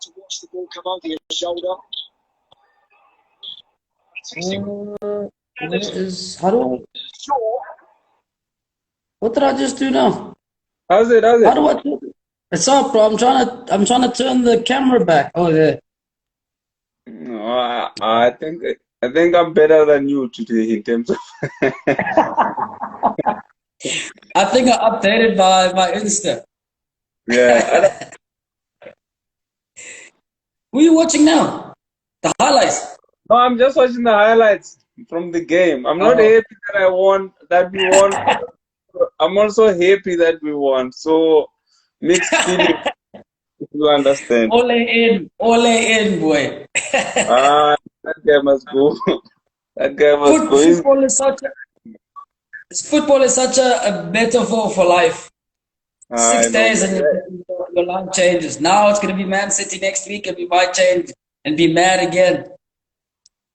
to watch the ball come over your shoulder. What did I just do now? How's it? How do I do it? It's up, bro. I'm trying to turn the camera back. Oh, there. No, I think I'm better than you today in terms of. I think I updated my Insta. Yeah. Who are you watching now? The highlights. No, I'm just watching the highlights from the game. I'm not happy that we won. I'm also happy that we won. So mixed feelings. You understand? Ole in, boy. That guy must go. That guy must go. Football is such a metaphor for life. 6 days and your life changes. Now it's going to be Man City next week, and we might change and be mad again.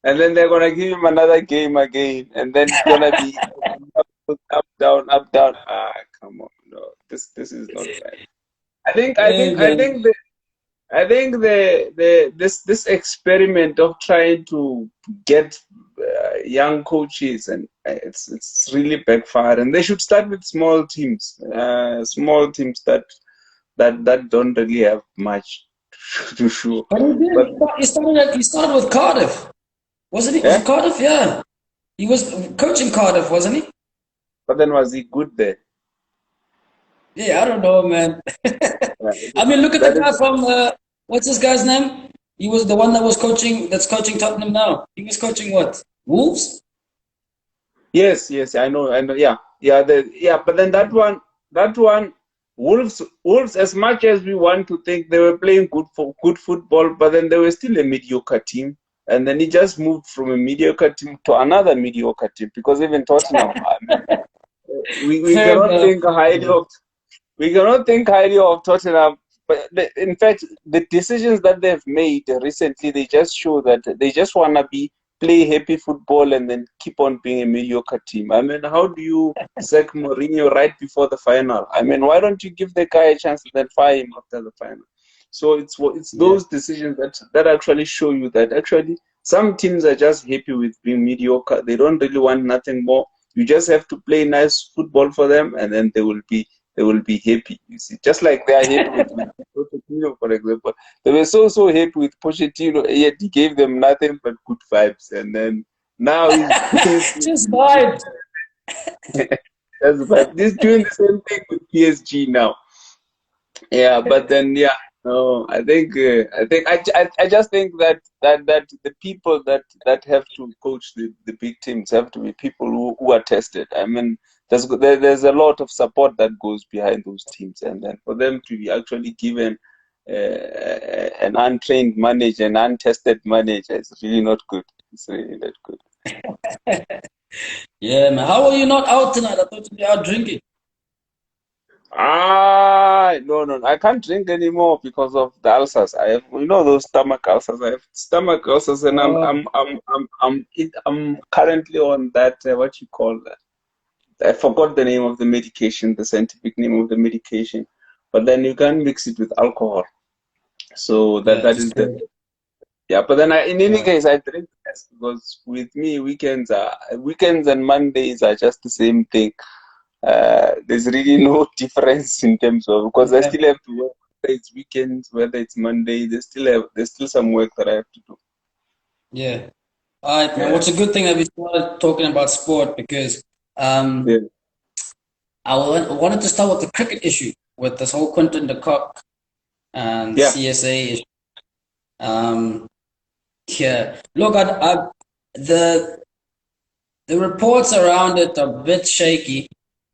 And then they're gonna give him another game again, and then it's gonna be up, down, up, down. Come on, no, this is not right. I think this experiment of trying to get young coaches, and it's really backfired. And they should start with small teams that don't really have much to show. But he started with Cardiff, wasn't he? Yeah? Was it Cardiff? Yeah, he was coaching Cardiff, wasn't he? But then was he good there? Yeah, I don't know, man. I mean, look at the guy from what's this guy's name? He was the one that's coaching Tottenham now. He was coaching what? Wolves? Yes, I know. Yeah. But then that one, Wolves. As much as we want to think they were playing good football, but then they were still a mediocre team. And then he just moved from a mediocre team to another mediocre team, because even Tottenham, we cannot think highly of. We cannot think highly of Tottenham. But in fact, the decisions that they've made recently, they just show that they just want to play happy football and then keep on being a mediocre team. I mean, how do you sack Mourinho right before the final? I mean, why don't you give the guy a chance and then fire him after the final? So it's those decisions that actually show you that actually some teams are just happy with being mediocre. They don't really want nothing more. You just have to play nice football for them, and then they will be happy. You see, just like they are happy with Pochettino, for example. They were so happy with Pochettino, yet he gave them nothing but good vibes. And then now he's just vibes. That's vibes. He's doing the same thing with PSG now. Yeah, but then no, I just think that the people that have to coach the big teams have to be people who are tested. I mean, there's a lot of support that goes behind those teams, and then for them to be actually given an untrained manager, an untested manager, is really not good. It's really not good. Yeah, man. How are you not out tonight? I thought you'd be out drinking. No, I can't drink anymore because of the ulcers. I have, those stomach ulcers. I have stomach ulcers, and I'm currently on that. What you call that? I forgot the name of the medication, the scientific name of the medication, but then you can mix it with alcohol. So that is the. Yeah, but then in any case, I drink less, because with me, weekends and Mondays are just the same thing. There's really no difference in terms of, because I still have to work, whether it's weekends, whether it's Monday. There's still some work that I have to do. Yeah. All right, man. What's a good thing that we started talking about sport, because I wanted to start with the cricket issue, with this whole Quinton de Kock and CSA issue. Look, the reports around it are a bit shaky,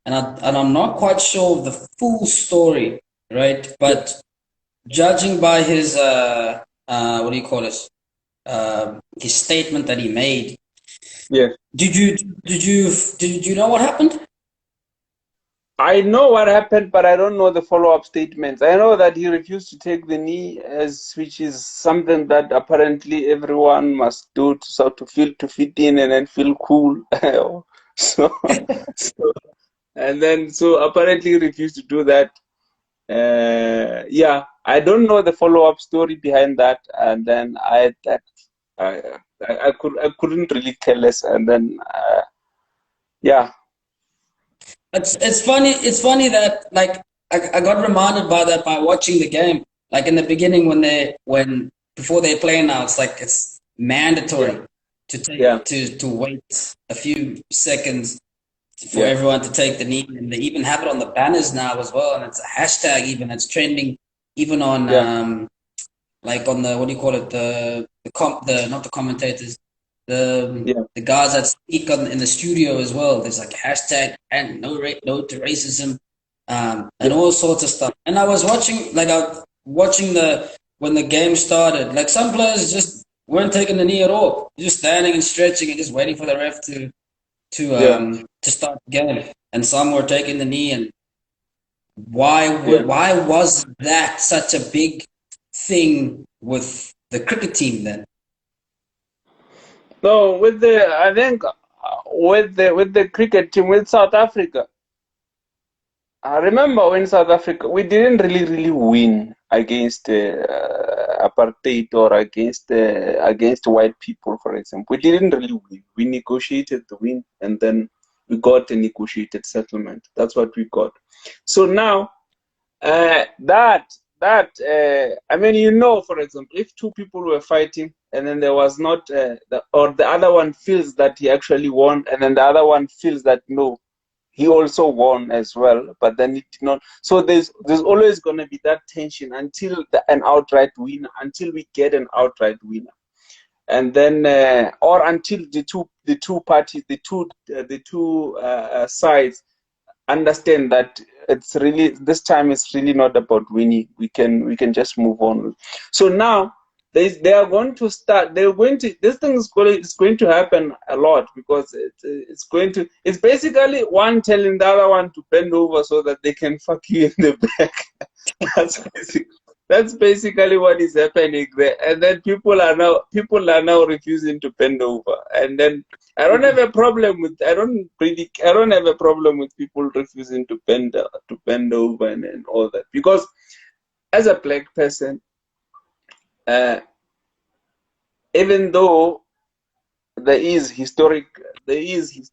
and I'm not quite sure of the full story, right? But judging by his what do you call this? His statement that he made. Yeah. Did you know what happened? I know what happened, but I don't know the follow-up statements. I know that he refused to take the knee, which is something that apparently everyone must do to fit in and then feel cool. so apparently he refused to do that. I don't know the follow-up story behind that, and then I couldn't really care less, and then yeah. It's funny. It's funny that like I got reminded by that by watching the game. Like in the beginning when before they play now, it's like it's mandatory to take to wait a few seconds for everyone to take the knee, and they even have it on the banners now as well, and it's a hashtag even. It's trending even on like on the, what do you call it, the not the commentators, the guys that speak in the studio as well. There's like a hashtag and no to racism, and all sorts of stuff. And I was watching when the game started. Like some players just weren't taking the knee at all, just standing and stretching and just waiting for the ref to start the game. And some were taking the knee. And why was that such a big thing with the cricket team then? No, I think with the cricket team with South Africa, I remember when South Africa, we didn't really win against apartheid or against white people, for example. We didn't really win. We negotiated the win, and then we got a negotiated settlement. That's what we got. So now I mean, you know, for example, if two people were fighting and then there was not, or the other one feels that he actually won, and then the other one feels that no, he also won as well, but then it did not. So there's always going to be that tension until an outright winner, until we get an outright winner, and then or until the two parties, the two sides understand that it's really, this time it's really not about winning. We can just move on. So now they are going to start. This thing is going to happen a lot, because it's basically one telling the other one to bend over so that they can fuck you in the back. That's basically what is happening there. And then people are now refusing to bend over. And then I don't have a problem with people refusing to bend over and all that, because as a black person, even though there is historic evidence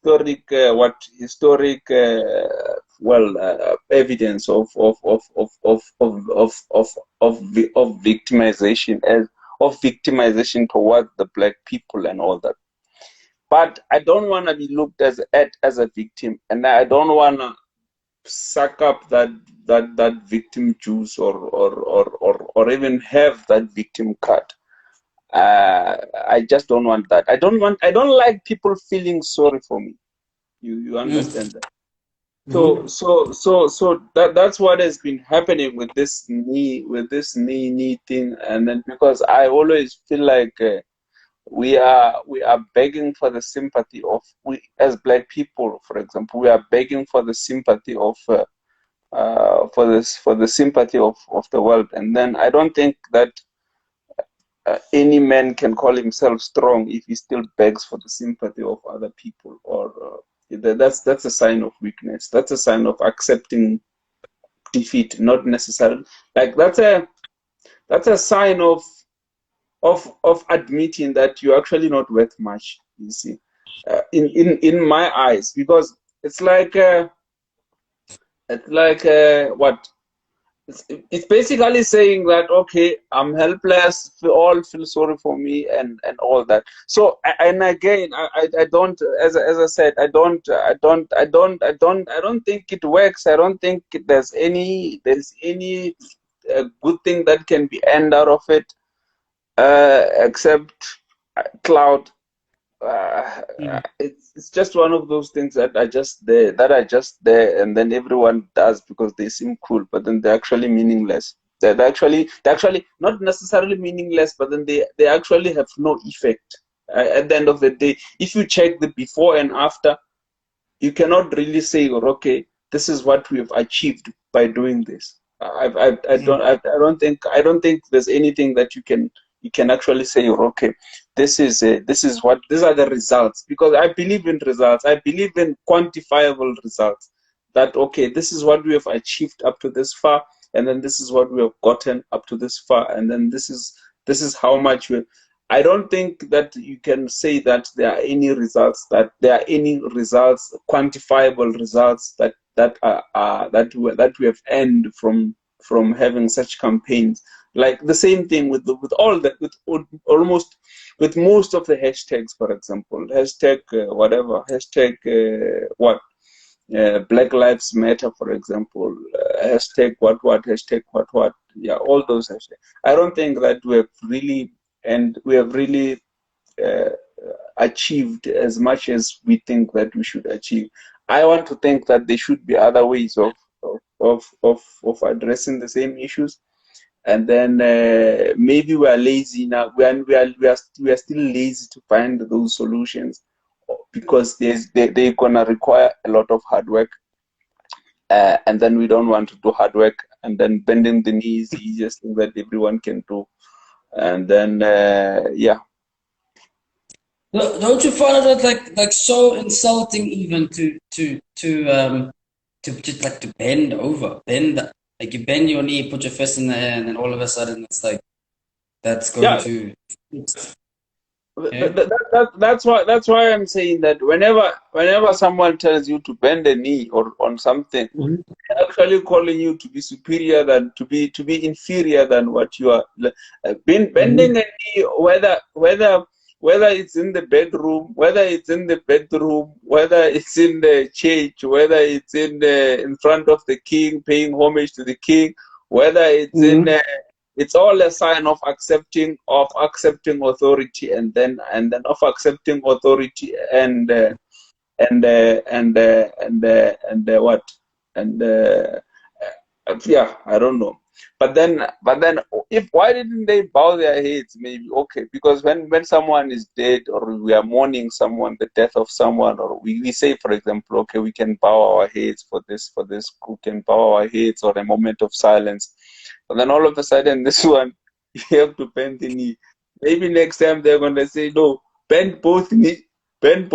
of victimization towards the black people and all that. But I don't want to be looked as a victim, and I don't want to suck up that victim juice or even have that victim card. I just don't want that. I don't like people feeling sorry for me. You understand that? So that's what has been happening with this knee thing. And then, because I always feel like we are begging for the sympathy of, we as black people, for example, we are begging for the sympathy of for the sympathy of the world. And then I don't think that any man can call himself strong if he still begs for the sympathy of other people, or that's a sign of weakness. That's a sign of accepting defeat, not necessarily like that's a sign of admitting that you're actually not worth much. You see, in my eyes, because it's like what. It's basically saying that, okay, I'm helpless, we all feel sorry for me and all that. So, and again, I don't, as I said, I don't think it works. I don't think there's any good thing that can be earned out of it, except cloud. It's just one of those things that are just there, and then everyone does because they seem cool, but then they're actually meaningless. They're actually not necessarily meaningless, but then they actually have no effect. At the end of the day, if you check the before and after, you cannot really say, okay, this is what we have achieved by doing this. I don't think there's anything that you can actually say, okay, these are the results, because I believe in results. I believe in quantifiable results, that okay, this is what we have achieved up to this far, and then this is what we have gotten up to this far, and then this is how much we. I don't think that you can say that there are any results, quantifiable results that we have earned from having such campaigns. Like the same thing with all that, with most of the hashtags, for example, hashtag whatever, hashtag what. Black Lives Matter, for example, hashtag what, hashtag what, yeah, all those hashtags. I don't think that we have really achieved as much as we think that we should achieve. I want to think that there should be other ways of addressing the same issues, and then maybe we are lazy now. We are still lazy to find those solutions, because they're gonna require a lot of hard work, and then we don't want to do hard work, and then bending the knee is the easiest thing that everyone can do, and then yeah. Don't you find it like so insulting even to just like to bend over, like you bend your knee, put your fist in the air, and then all of a sudden it's like that's going to. Yeah. That's why I'm saying that whenever someone tells you to bend a knee or on something, they're actually calling you to be superior than to be inferior than what you are. Bending a knee, whether it's in the bedroom, whether it's in the church, whether it's in front of the king, paying homage to the king, whether it's it's all a sign of accepting authority, and then of accepting authority and what, and yeah, I don't know. But then why didn't they bow their heads? Maybe okay, because when someone is dead, or we are mourning someone, the death of someone, or we say, for example, okay, we can bow our heads for this, we can bow our heads or a moment of silence. But then all of a sudden, this one, you have to bend the knee. Maybe next time they're gonna say, no, bend both knees, and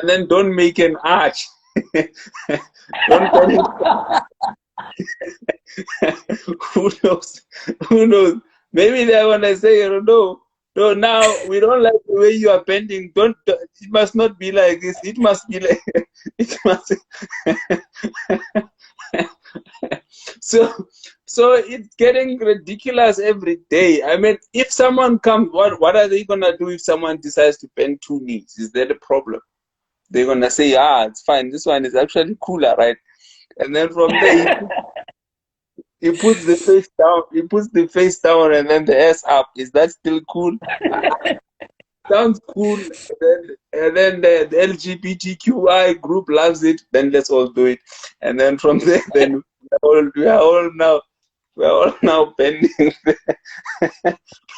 then don't make an arch. Don't bend it. Who knows? Maybe they're gonna say, no, now we don't like the way you are bending. It must not be like this. It must be like it must. So it's getting ridiculous every day. I mean, if someone comes, what are they gonna do if someone decides to bend two knees? Is that a problem? They're gonna say, it's fine. This one is actually cooler, right? And then from there, he puts the face down. He puts the face down, and then the ass up. Is that still cool? Sounds cool. And then the LGBTQI group loves it. Then let's all do it. And then from there, then we are all now bending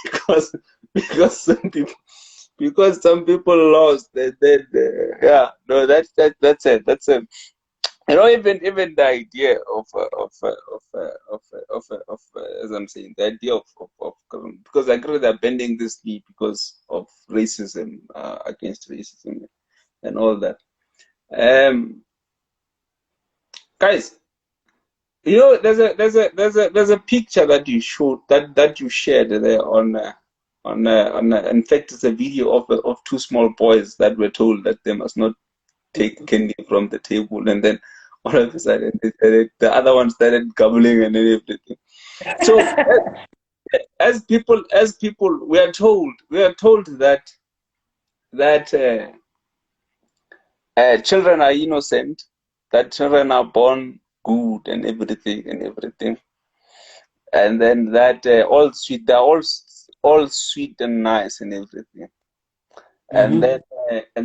because some people lost. Yeah, no, that's it. That's it. You know, even the idea of as I'm saying, the idea of because I agree they're bending this knee because of racism, against racism and all that. Guys, you know, there's a picture that you showed that you shared there on in fact, it's a video of two small boys that were told that they must not take candy from the table, and then all of a sudden the other one started gobbling and everything. So as people we are told that children are innocent, that children are born good and everything, and then that all sweet, they're all sweet and nice and everything. And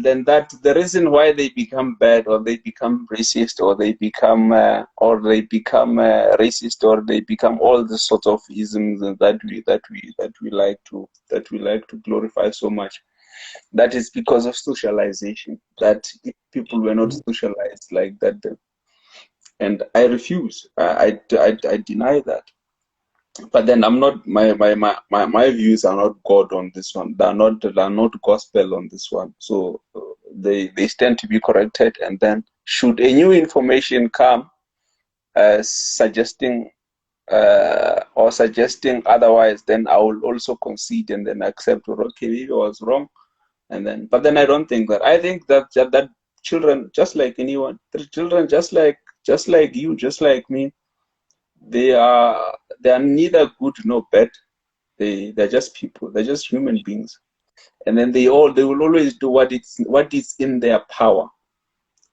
then that the reason why they become bad, or they become racist, or they become racist, or they become all the sorts of isms that we like to glorify so much. That is because of socialization. That if people were not socialized like that, and I refuse. I deny that. But then I'm not, my views are not God on this one. They're not gospel on this one. So they stand to be corrected, and then should a new information come, suggesting or suggesting otherwise, then I will also concede and then accept, okay, maybe I was wrong. And then, but then I don't think that. I think that children, just like anyone, the children, just like you, just like me, they are neither good nor bad. They're just people. They're just human beings. And then they will always do what is in their power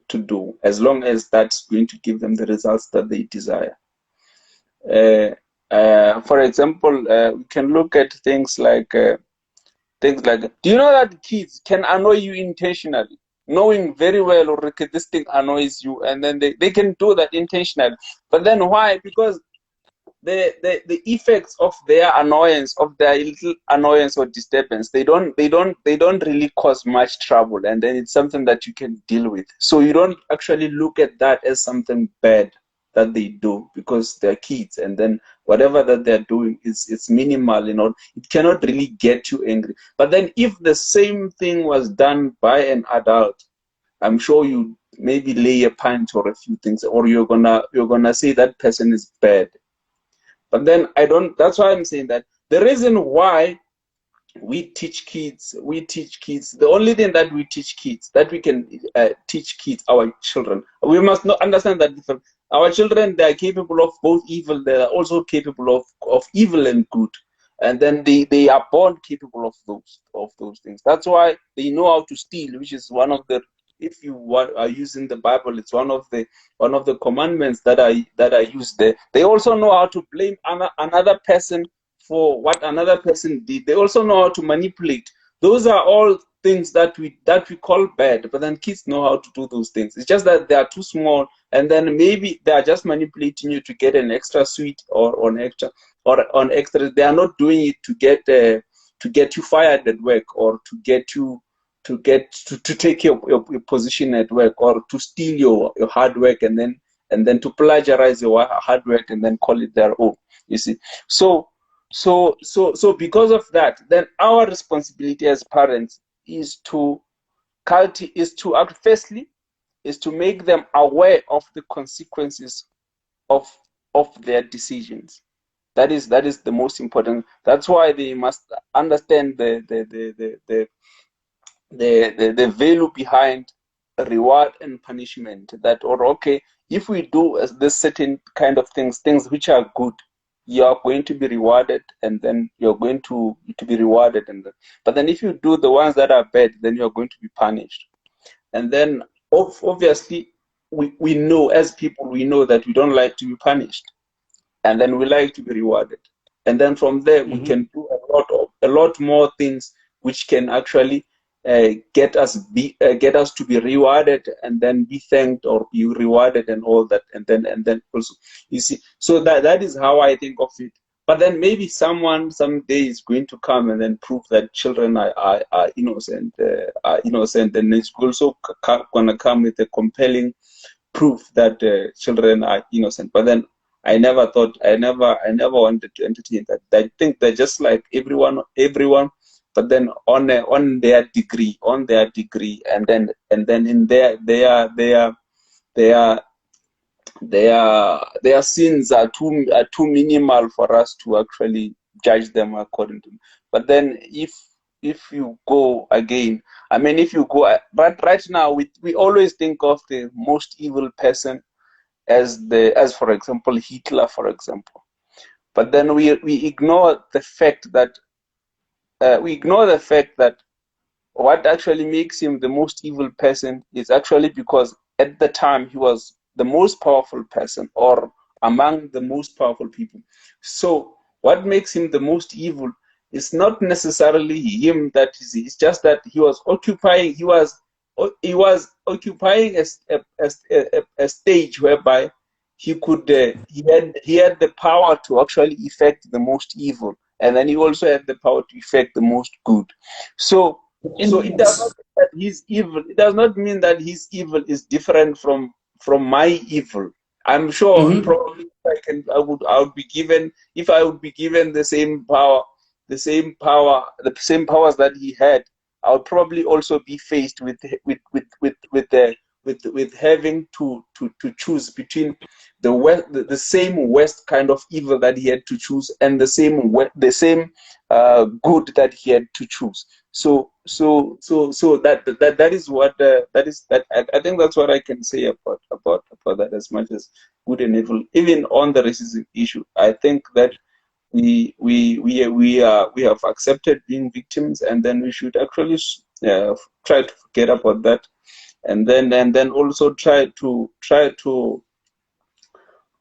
to do, as long as that's going to give them the results that they desire. For example, we can look at things like, do you know that kids can annoy you intentionally, knowing very well, or okay, this thing annoys you, and then they can do that intentionally. But then why? Because the effects of their annoyance, of their little annoyance or disturbance, they don't really cause much trouble, and then it's something that you can deal with. So you don't actually look at that as something bad that they do, because they're kids, and then whatever that they're doing it's minimal, it cannot really get you angry. But then if the same thing was done by an adult, I'm sure you maybe lay a punch or a few things, or you're gonna say that person is bad. But then that's why I'm saying that the reason why we teach kids, the only thing that we teach kids, that we can teach kids, our children, we must not understand that our children, they are capable of both evil, they are also capable of evil and good. And then they are born capable of those things. That's why they know how to steal, which is one of the, if you are using the Bible, it's one of the commandments that are used there. They also know how to blame another person for what another person did. They also know how to manipulate. Those are all things that we call bad, but then kids know how to do those things. It's just that they are too small, and then maybe they are just manipulating you to get an extra sweet or on extra. They are not doing it to get you fired at work, or to get you to take your position at work, or to steal your hard work and then to plagiarize your hard work and then call it their own. You see, so because of that, then our responsibility as parents is to act, firstly, is to make them aware of the consequences of their decisions. That is the most important. That's why they must understand the value behind reward and punishment. That, or okay, if we do this certain kind of things which are good, you are going to be rewarded, and then you're going to be rewarded, but then if you do the ones that are bad, then you're going to be punished. And then obviously we know, as people, we know that we don't like to be punished, and then we like to be rewarded. And then from there, we can do a lot more things which can actually get us to be rewarded, and then be thanked or be rewarded, and all that. And then also, you see, so that is how I think of it. But then maybe someone someday is going to come and then prove that children are innocent, and it's also gonna come with a compelling proof that children are innocent. But then I never wanted to entertain that. I think they're just like everyone, but then on their degree, and then in their sins are too minimal for us to actually judge them according to them. But then if you go again, I mean, but right now we always think of the most evil person as for example Hitler, for example. But then we ignore the fact that what actually makes him the most evil person is actually because at the time he was the most powerful person, or among the most powerful people. So what makes him the most evil is not necessarily him, it's just that he was occupying a stage whereby he had the power to actually effect the most evil, and then he also had the power to effect the most good. So it does not mean that he's evil. It does not mean that his evil is different from my evil. I'm sure probably I would be given, if I would be given the same power, the same powers that he had, I would probably also be faced with with having to choose between the same West kind of evil that he had to choose and the same good that he had to choose. So that is what I think that's what I can say about that, as much as good and evil. Even on the racism issue, I think that we have accepted being victims, and then we should actually try to forget about that, and then also try to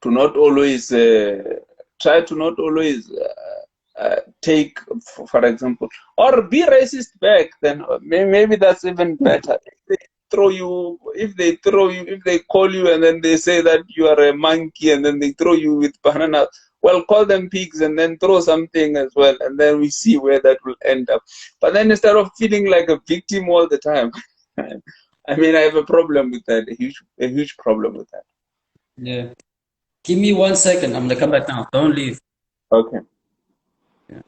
not always take, for example, or be racist back. Then maybe that's even better. If they call you and then they say that you are a monkey and then they throw you with banana, well, call them pigs and then throw something as well, and then we see where that will end up. But then instead of feeling like a victim all the time, I mean, I have a problem with that, a huge problem with that. Yeah. Give me 1 second. I'm gonna come back now. Don't leave. Okay. Yeah.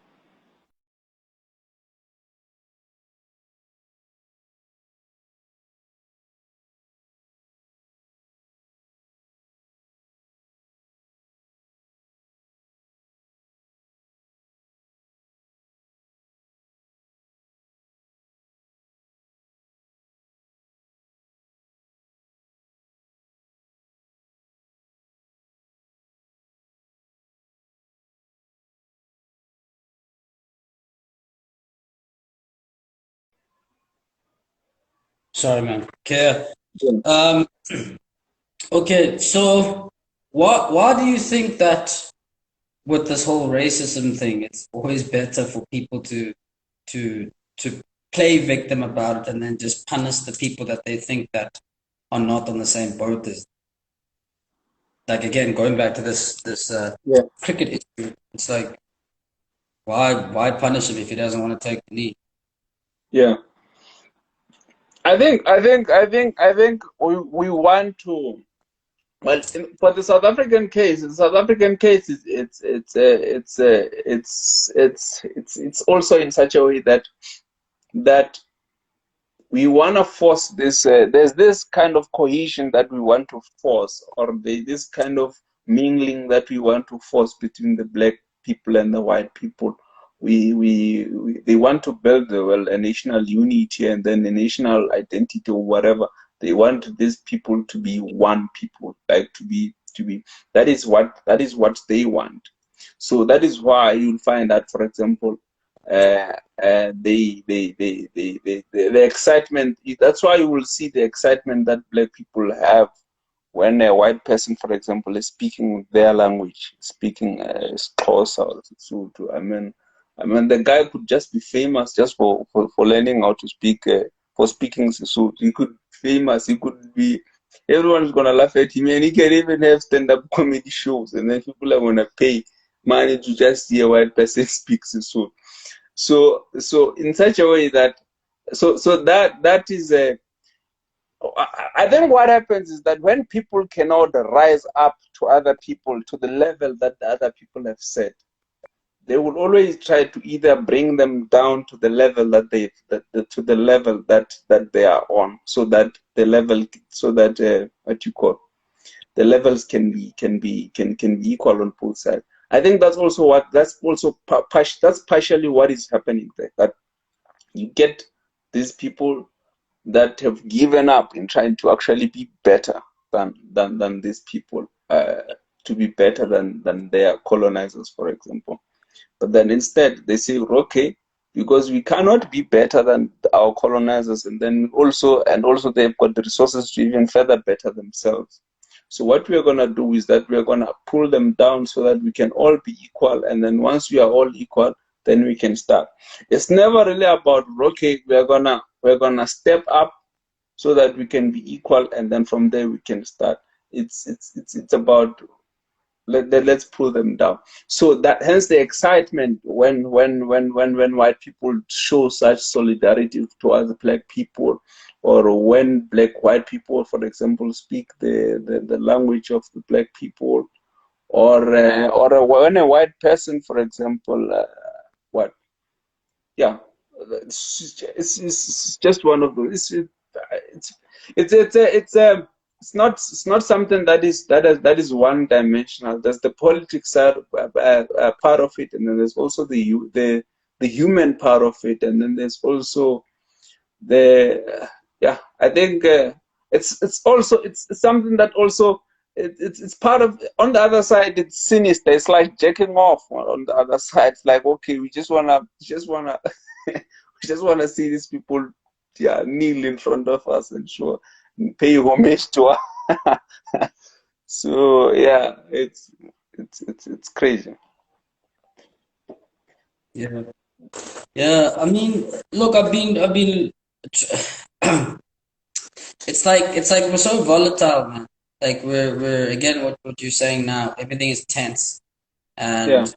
Sorry, man. Okay. Okay. So, why do you think that with this whole racism thing, it's always better for people to to play victim about it and then just punish the people that they think that are not on the same boat as. Like again, going back to this cricket issue, it's like why punish him if he doesn't want to take the knee? Yeah. I think we want to. Well, for the South African case, it's also in such a way that we want to force this. There's this kind of cohesion that we want to force, or this kind of mingling that we want to force between the black people and the white people. They want to build a national unity and then a national identity or whatever. They want these people to be one people, like to be. That is what they want. So that is why you'll find that, for example, the excitement. That's why you will see the excitement that black people have when a white person, for example, is speaking their language, speaking Xhosa or Sotho. I mean, the guy could just be famous just for learning how to speak, for speaking Sotho. He could be famous. He could be. Everyone's gonna laugh at him, and he can even have stand-up comedy shows, and then people are gonna pay money to just hear a white person speak Sotho. So in such a way that that is a. I think what happens is that when people cannot rise up to other people to the level that the other people have set, they will always try to either bring them down to the level that they are on, so that the levels can be equal on both sides. I think that's partially what is happening there. That you get these people that have given up in trying to actually be better than these people, to be better than their colonizers, for example. But then instead they say, okay, because we cannot be better than our colonizers, and then also they've got the resources to even further better themselves. So what we are going to do is that we are going to pull them down so that we can all be equal, and then once we are all equal, then we can start. It's never really about, okay, we're gonna step up so that we can be equal, and then from there we can start. It's about let's pull them down. So that hence the excitement when white people show such solidarity towards black people, or when white people, for example, speak the language of the black people, or when a white person, for example, it's just one of those. It's it's not something that is one dimensional. There's the politics side, part of it, and then there's also the human part of it, and then there's also the I think it's also it's something that also it's part of. On the other side, it's sinister. It's like jacking off. On the other side, it's like, okay, we just wanna we just wanna see these people kneel in front of us and pay homage to us. So yeah, it's crazy. Yeah. I mean, look, I've been. It's like we're so volatile, man. Like we're again what you're saying now. Everything is tense, and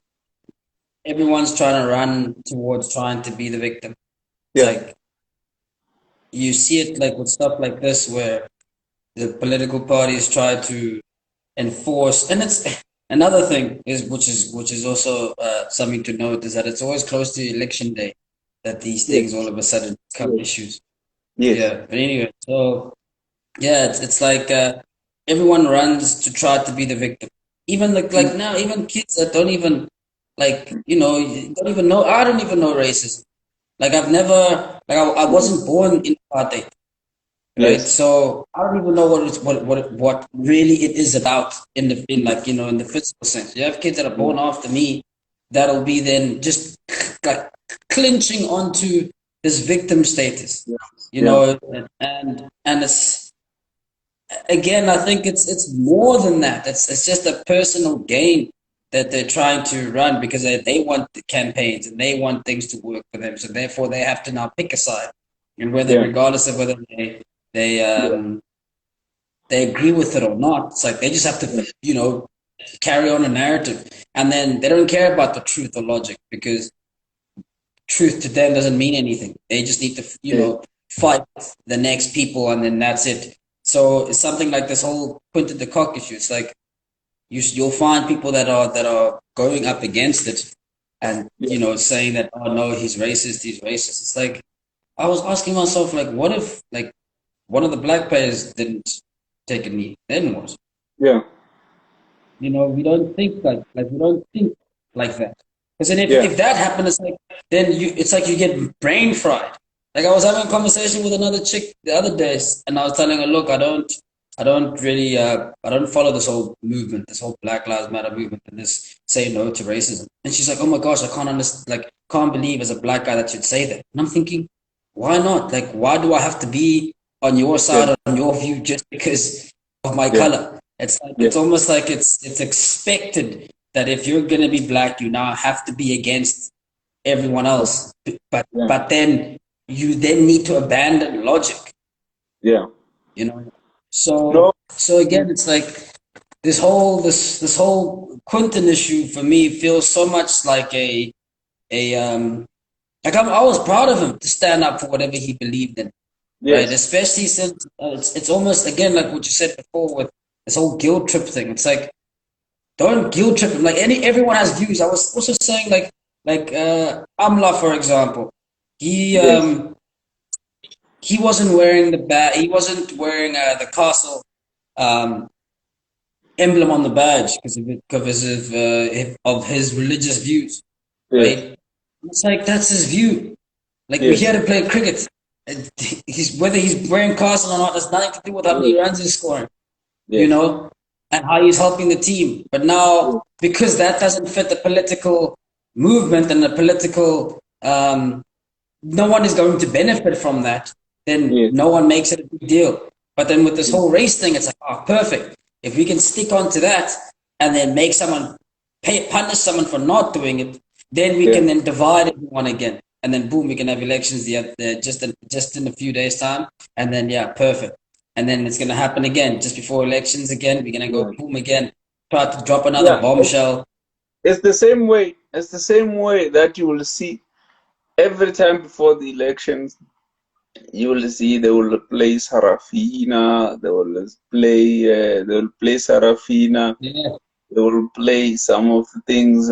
everyone's trying to run towards trying to be the victim. It's like you see it like with stuff like this where the political parties try to enforce, and it's another thing which is also something to note is that it's always close to election day that these things all of a sudden become issues. Yeah, but anyway, so yeah, it's like everyone runs to try to be the victim. Even like now, even kids that don't even don't even know. I don't even know racism. Like I've never I wasn't born in apartheid, right? So I don't even know what really it is about in the physical sense. You have kids that are born after me that'll be then just like clinching onto this victim status, you know, and it's again, I think it's more than that. It's just a personal gain that they're trying to run because they want the campaigns and they want things to work for them. So therefore, they have to now pick a side, and regardless of whether they agree with it or not, it's like they just have to carry on a narrative, and then they don't care about the truth or logic because truth to them doesn't mean anything. They just need to fight the next people, and then that's it. So it's something like this whole Quinton de Kock issue. It's like you'll find people that are going up against it and saying that, oh no, he's racist. It's like I was asking myself, like, what if like one of the black players didn't take a knee? Then what? Yeah. We don't think like we don't think like that. Because then if that happened, it's like then it's like you get brain fried. Like I was having a conversation with another chick the other day, and I was telling her, look, I don't really I don't follow this whole movement, this whole Black Lives Matter movement, and this say no to racism. And she's like, oh my gosh, I can't understand, like can't believe as a black guy that you'd say that. And I'm thinking, why not? Like, why do I have to be on your side or on your view just because of my color? It's like it's almost like it's expected that if you're gonna be black, you now have to be against everyone else. But then you then need to abandon logic. Yeah. So again, it's like this whole Quinton issue for me feels so much like I was proud of him to stand up for whatever he believed in. Right? Especially since it's almost again like what you said before with this whole guilt trip thing. It's like don't guilt trip him. Like everyone has views. I was also saying like Amla, for example. He wasn't wearing he wasn't wearing the castle emblem on the badge because of his religious views. Right? It's like that's his view. Like we're here to play cricket. Whether he's wearing castle or not, has nothing to do with how many runs he's scoring. And how he's helping the team. But now, because that doesn't fit the political movement and the political, no one is going to benefit from that, then no one makes it a big deal. But then with this whole race thing, it's like, oh, perfect. If we can stick onto that and then make someone punish someone for not doing it, then we can then divide everyone again. And then boom, we can have elections just in a few days' time. And then, perfect. And then it's going to happen again, just before elections again. We're going to go boom again, try to drop another bombshell. It's the same way. It's the same way that you will see every time before the elections. You will see they will play Sarafina. They will play Sarafina. Yeah. They will play some of the things,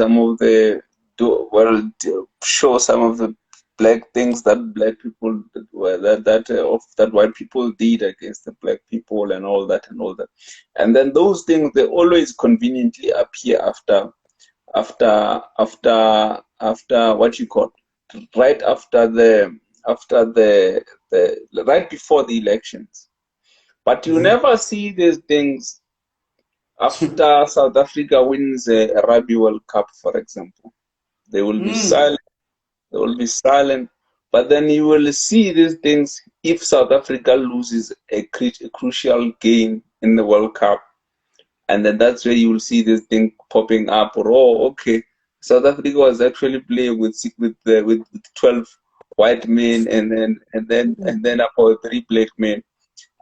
show some of the black things that black people that white people did against the black people and all that, and then those things, they always conveniently appear after what you call, right after the right before the elections. But you never see these things after South Africa wins a Rugby World Cup, for example. They will be silent. They will be silent. But then you will see these things if South Africa loses a crucial game in the World Cup. And then that's where you will see this thing popping up. Or, oh, okay, South Africa was actually playing with 12 white men and then about 3 black men.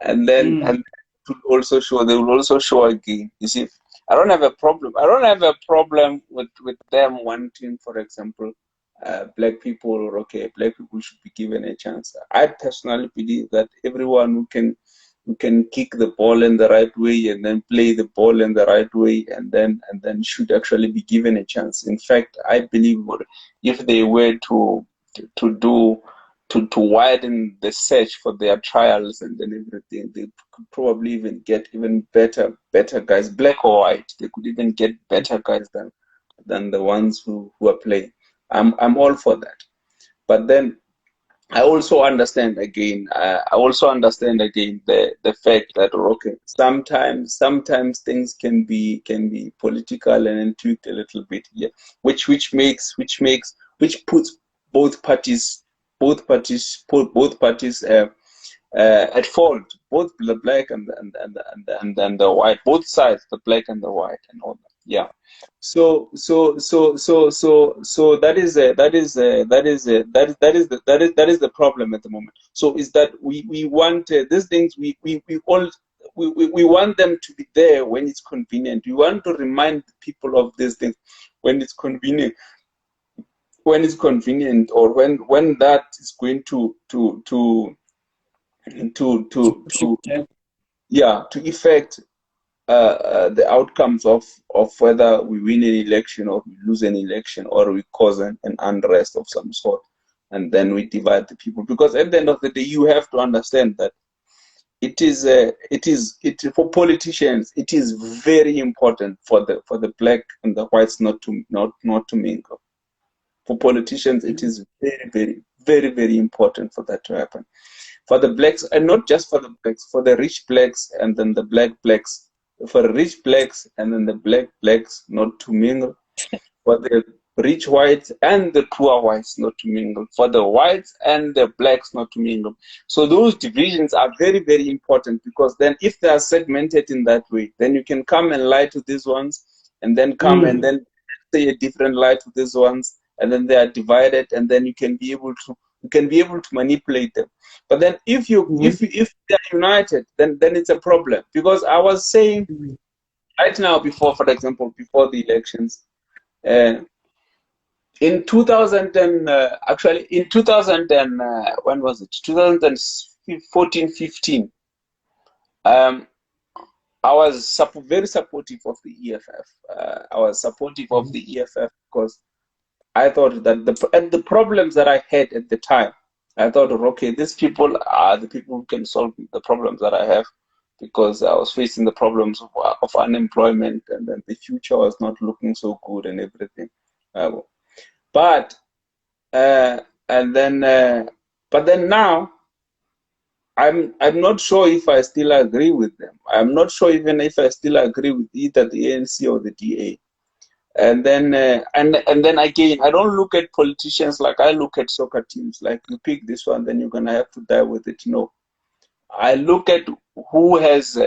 And then they will also show again. You see, I don't have a problem. I don't have a problem with them wanting, for example, black people, or okay, black people should be given a chance. I personally believe that everyone who can kick the ball in the right way and then play the ball in the right way and then should actually be given a chance. In fact, I believe if they were to widen the search for their trials and then everything, they could probably even get even better guys, black or white. They could even get better guys than the ones who are playing. I'm all for that. But then I also understand again the fact that okay, sometimes things can be political and tweaked a little bit here, which puts both parties at fault, both the black and the white, both sides, the black and the white and all that. Yeah. So that is the problem at the moment. So is that we want these things, we want them to be there when it's convenient. We want to remind people of these things when it's convenient. When it's convenient, or when that is going to affect the outcomes of whether we win an election or we lose an election, or we cause an unrest of some sort, and then we divide the people. Because at the end of the day, you have to understand that it is for politicians, it is very important for the black and the whites not to mingle. For politicians, it is very, very, very, very important for that to happen. For the blacks, and not just for the blacks, for the rich blacks and then the black blacks, for the rich blacks and then the black blacks not to mingle, for the rich whites and the poor whites not to mingle, for the whites and the blacks not to mingle. So those divisions are very, very important, because then if they are segmented in that way, then you can come and lie to these ones, and then come and then say a different lie to these ones, and then they are divided, and then you can be able to manipulate them. But then if they are united, then it's a problem. Because I was saying right now, before the elections, in 2000 and when was it? 2014-15. I was very supportive of the EFF. I was supportive of the EFF because I thought that the problems that I had at the time, I thought, okay, these people are the people who can solve the problems that I have, because I was facing the problems of unemployment, and then the future was not looking so good and everything. But then now, I'm not sure if I still agree with them. I'm not sure even if I still agree with either the ANC or the DA. And then again, I don't look at politicians like I look at soccer teams. Like, you pick this one, then you're gonna have to die with it. No, I look at who has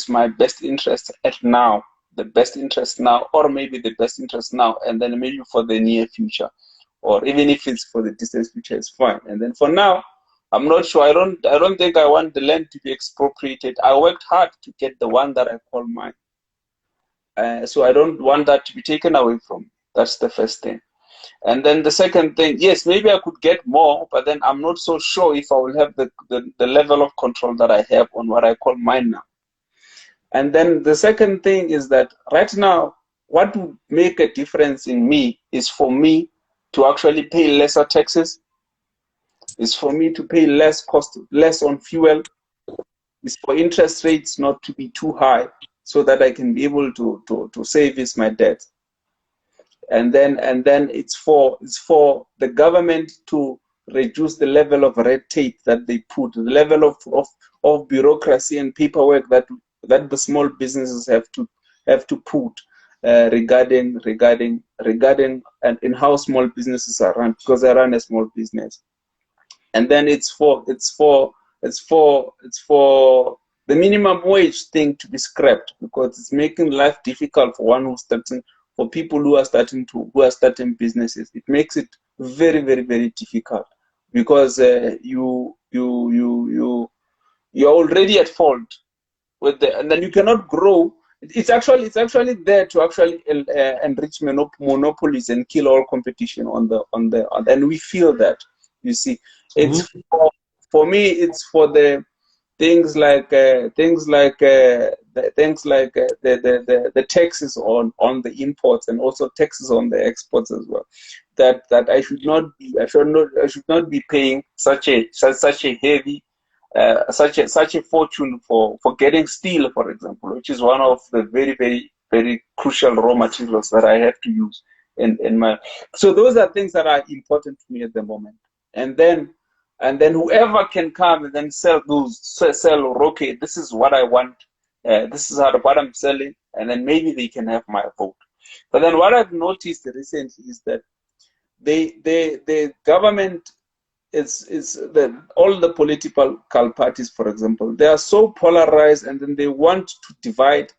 my best interest at now, the best interest now, or maybe the best interest now, and then maybe for the near future, or even if it's for the distant future, it's fine. And then for now, I'm not sure. I don't think I want the land to be expropriated. I worked hard to get the one that I call mine. So I don't want that to be taken away from me. That's the first thing. And then the second thing, yes, maybe I could get more, but then I'm not so sure if I will have the level of control that I have on what I call mine now. And then the second thing is that right now, what would make a difference in me is for me to actually pay lesser taxes It's for me to pay less on fuel. It's for interest rates not to be too high, so that I can be able to service my debt. And then it's for the government to reduce the level of red tape that they put, the level of bureaucracy and paperwork that the small businesses have to put regarding and how small businesses are run, because I run a small business. And then it's for the minimum wage thing to be scrapped, because it's making life difficult for people who are starting businesses. It makes it very, very, very difficult, because you're already at fault with and then you cannot grow. It's actually there to actually enrich monopolies and kill all competition and we feel that, you see. It's for me, it's for the things like the taxes on the imports, and also taxes on the exports as well. That I should not be paying such a heavy such a fortune for getting steel, for example, which is one of the very, very, very crucial raw materials that I have to use in my. So those are things that are important to me at the moment. And then whoever can come and then sell, okay, this is what I want, this is what I'm selling, and then maybe they can have my vote. But then what I've noticed recently is that the government all the political parties, for example, they are so polarized, and then they want to divide.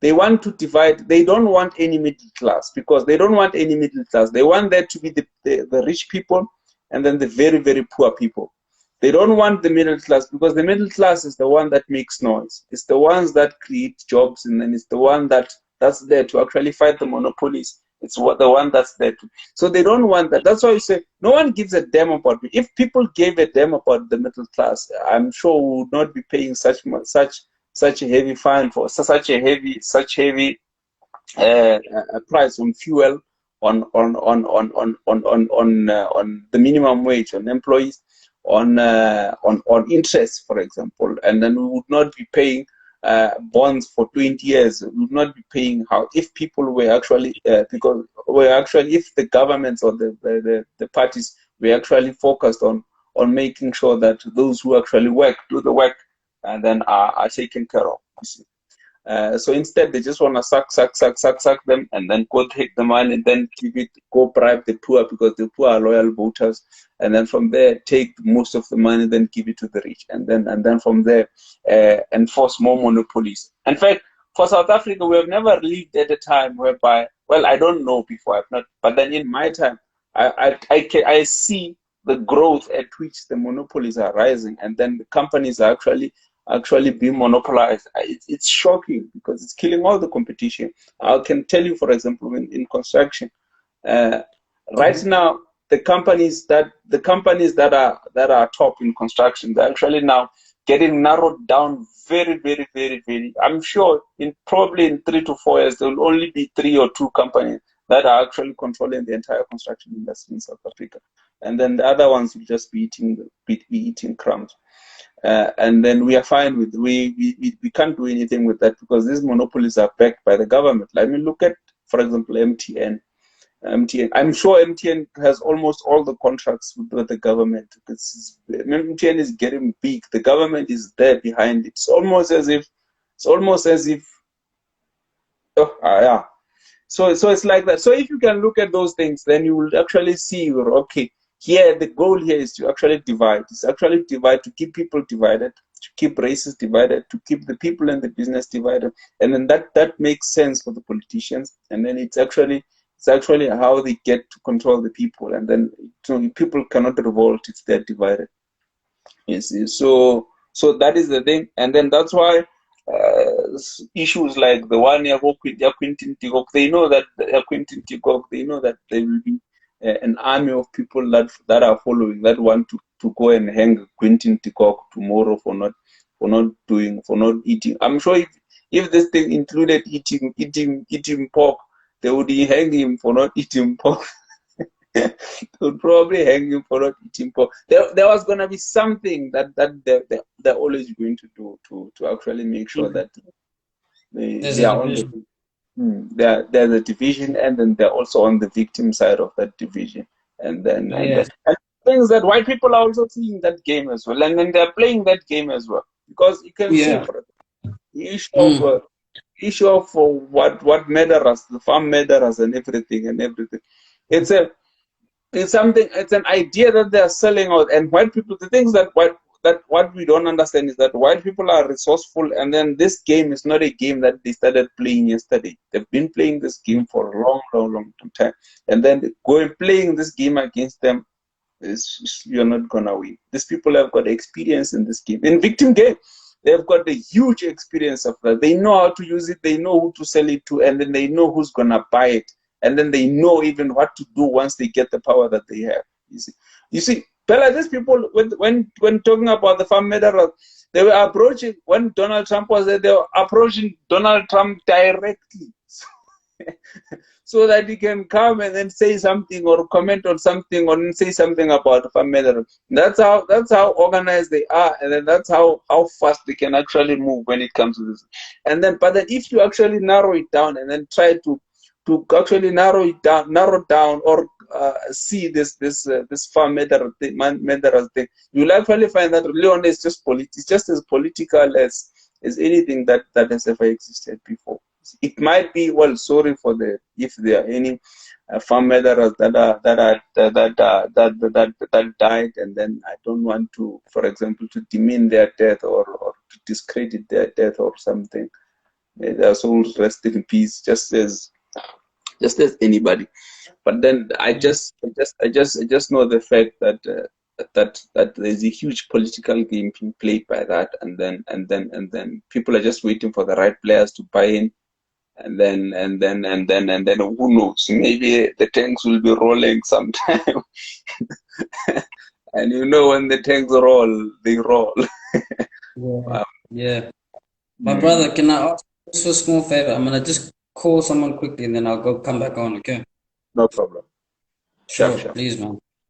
They don't want any middle class, because they don't want any middle class. They want there to be the rich people, and then the very, very poor people. They don't want the middle class, because the middle class is the one that makes noise. It's the ones that create jobs, and then it's the one that's there to actually fight the monopolies. It's the one that's there to. So they don't want that. That's why you say no one gives a damn about me. If people gave a damn about the middle class, I'm sure we would not be paying such a heavy fine for such a heavy price on fuel, on the minimum wage, on employees, on interest, for example, and then we would not be paying bonds for 20 years. We would not be paying if people were actually if the governments or the parties were actually focused on making sure that those who actually do the work and then are taken care of. You see. So instead, they just want to suck them, and then go take the money and then go bribe the poor, because the poor are loyal voters, and then from there take most of the money, then give it to the rich, and then from there enforce more monopolies. In fact, for South Africa, we have never lived at a time whereby, well, I don't know before, I've not, but then in my time, I see the growth at which the monopolies are rising, and then the companies are actually being monopolized. It's shocking, because it's killing all the competition. I can tell you, for example, in construction, right now, the companies that are top in construction, they're actually now getting narrowed down very, very, very, very. I'm sure probably in 3 to 4 years, there will only be 3 or 2 companies that are actually controlling the entire construction industry in South Africa, and then the other ones will just be eating crumbs. And then we are fine with we can't do anything with that, because these monopolies are backed by the government. Let me look at, for example, MTN. I'm sure MTN has almost all the contracts with the government. MTN is getting big. The government is there behind it. It's almost as if. Yeah. So it's like that. So if you can look at those things, then you will actually see, okay, here the goal here is to actually divide. It's actually to keep people divided, to keep races divided, to keep the people and the business divided, and then that makes sense for the politicians. And then it's actually how they get to control the people, and then people cannot revolt if they're divided. You see, so that is the thing, and then that's why issues like the one Quintin de Kock, they know that Quintin de Kock, they know that there will be an army of people that are following, that want to go and hang Quintin de Kock tomorrow for not eating. I'm sure if this thing included eating pork, they would hang him for not eating pork. They would probably hang him for not eating pork. There was going to be something that they're always going to do to actually make sure that There's they a are on division. there's a division, and then they're also on the victim side of that division. Yes. And things that white people are also seeing that game as well, and then they're playing that game as well, because you can see Yeah. the issue of what murderers, the farm murderers, and everything. It's something. It's an idea that they are selling out, and white people. The things that what we don't understand is that white people are resourceful, and then this game is not a game that they started playing yesterday. They've been playing this game for a long time, and then going playing this game against them you're not gonna win. These people have got experience in this game. In victim game, they've got a huge experience of that. They know how to use it, they know who to sell it to, and then they know who's gonna buy it. And then they know even what to do once they get the power that they have. You see, Bella, these people when talking about the farm murderers, they were approaching when Donald Trump was there, they were approaching Donald Trump directly. So that he can come and then say something or comment on something or say something about farm murderers. That's how organized they are, and then that's how fast they can actually move when it comes to this. And then, but then if you actually narrow it down and then try to actually narrow down or see this farm murderers thing, you'll actually find that Leon is just it's just as political as anything that has ever existed before. It might be, well, sorry for if there are any farm murderers that died, and then I don't want to, for example, to demean their death or to discredit their death or something. May their souls rest in peace, just as anybody. But then I just know the fact that that there's a huge political game being played by that, and then people are just waiting for the right players to buy in. And then who knows, maybe the tanks will be rolling sometime. And you know, when the tanks roll, they roll. Yeah. My brother, can I ask you for a small favor? I'm gonna just call someone quickly and then I'll come back on, okay? No problem. Sure, Sure. please, man.